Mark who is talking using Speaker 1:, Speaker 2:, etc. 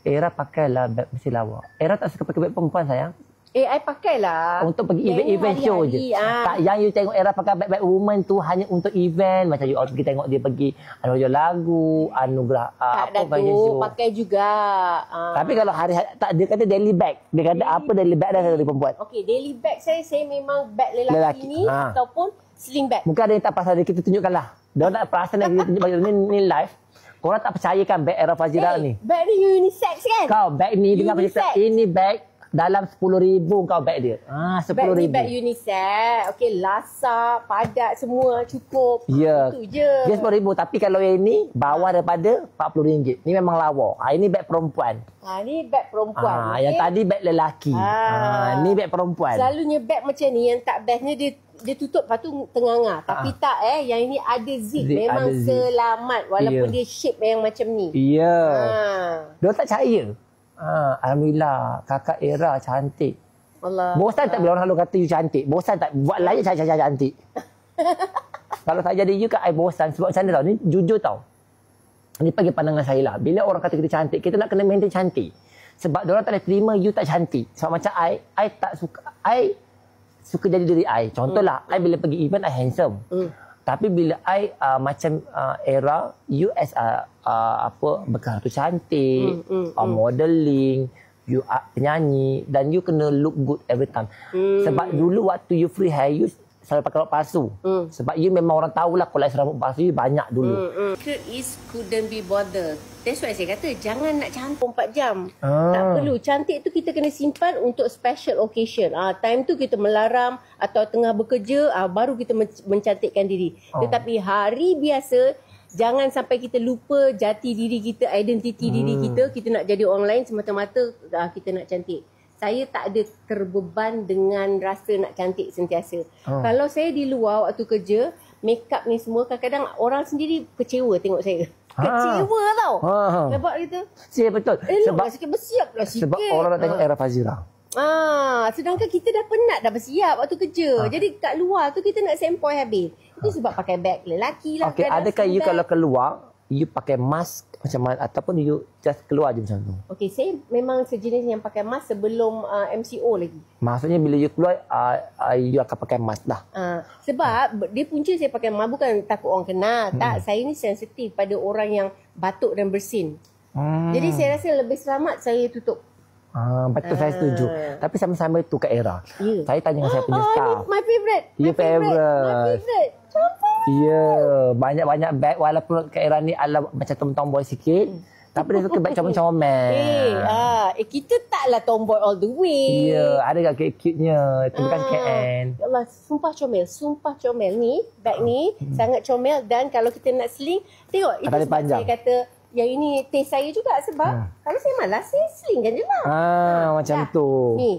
Speaker 1: Era pakailah beg mesti lawa. Era tak suka pakai beg perempuan sayang.
Speaker 2: I pakailah.
Speaker 1: Untuk pergi event show je. Tak, yang you tengok Era pakai beg woman tu hanya untuk event. Macam you pergi tengok dia pergi anugerah lagu, anugerah
Speaker 2: tak apa tu, pakai juga.
Speaker 1: Tapi kalau hari-hari, tak, dia kata daily bag. Dia kata apa daily bag dah dari perempuan.
Speaker 2: Okey, daily bag saya memang bag lelaki ni ataupun sling bag.
Speaker 1: Mungkin ada yang tak pasal, kita tunjukkanlah. Dia nak perasan yang kita tunjuk ni live. Korang tak percayakan beg Era Fazira ni.
Speaker 2: Bag ni unisex kan?
Speaker 1: Kau beg ni dengan macam ini beg dalam 10,000 kau beg dia. 10,000.
Speaker 2: Beg ni beg unisex. Okey, lasak, padat semua cukup.
Speaker 1: Ya.
Speaker 2: Itu je.
Speaker 1: Dia 10,000 tapi kalau yang ini bawah daripada RM40. Ni memang lawa. Ini beg perempuan.
Speaker 2: Ni beg perempuan.
Speaker 1: Yang tadi beg lelaki. Ni beg perempuan.
Speaker 2: Selalunya beg macam ni yang tak bestnya dia tutup lepas tu tenganga. Tapi tak yang ini ada zip. Memang zip. Selamat walaupun dia shape yang macam ni.
Speaker 1: Ya. Dia tak percaya. Alhamdulillah kakak Era cantik.
Speaker 2: Allah.
Speaker 1: Bosan tak bila orang selalu kata you cantik? Bosan tak buat lain cantik? Kalau tak jadi you kat I bosan sebab macam mana tau? Ni jujur tau. Ni bagi pandangan saya lah. Bila orang kata kita cantik, kita nak kena maintain cantik. Sebab diorang tak boleh terima you tak cantik. Sebab macam I tak suka. I suka jadi diri I. Contohlah, I bila pergi event, I handsome. Tapi bila I macam Era, you as bekas tu cantik, modeling, you penyanyi dan you kena look good every time. Sebab dulu waktu you free hair, you selalu pakai rambut palsu. Sebab you memang orang tahulah kalau rambut palsu you banyak dulu.
Speaker 2: Couldn't be bothered. That's why saya kata jangan nak cantik 4 jam. Tak perlu. Cantik tu kita kena simpan untuk special occasion. Time tu kita melaram atau tengah bekerja, baru kita mencantikkan diri. Tetapi hari biasa, jangan sampai kita lupa jati diri kita, identiti diri kita. Kita nak jadi orang lain semata-mata kita nak cantik. Saya tak ada terbeban dengan rasa nak cantik sentiasa. Kalau saya di luar waktu kerja, make up ni semua kadang-kadang orang sendiri kecewa tengok saya. Kecewa tau. Nampak gitu?
Speaker 1: Ya betul.
Speaker 2: Sebab sikit bersiap lah sikit.
Speaker 1: Sebab orang nak tengok Era Fazira.
Speaker 2: Sedangkan kita dah penat dah bersiap waktu kerja. Jadi kat luar tu kita nak sempoi habis. Itu sebab pakai beg lelaki lah.
Speaker 1: Okey, adakah you kalau keluar, you pakai mask macam mana ataupun you just keluar je macam tu?
Speaker 2: Okey, saya memang sejenis yang pakai mask sebelum MCO lagi.
Speaker 1: Maksudnya bila you keluar, you akan pakai mask dah.
Speaker 2: Sebab dia punca saya pakai mask bukan takut orang kenal. Tak, saya ni sensitif pada orang yang batuk dan bersin. Jadi saya rasa lebih selamat saya tutup.
Speaker 1: Betul, saya setuju. Tapi sama-sama tu kat Era. Saya tanya dengan saya punya staff.
Speaker 2: My favourite.
Speaker 1: My favourite. Ya, banyak-banyak beg walaupun kat Era ni ala macam tomboy sikit. Tapi dia suka beg comel-comel.
Speaker 2: Kita taklah tomboy all the way.
Speaker 1: Ya, ada kat cute-nya. Itu bukan KN.
Speaker 2: Ya Allah, sumpah comel ni, beg ni sangat comel dan kalau kita nak sling, tengok itu sebab saya kata yang ini taste saya juga sebab kalau saya malas, saya slingkan je lah.
Speaker 1: Macam tu.
Speaker 2: Ni.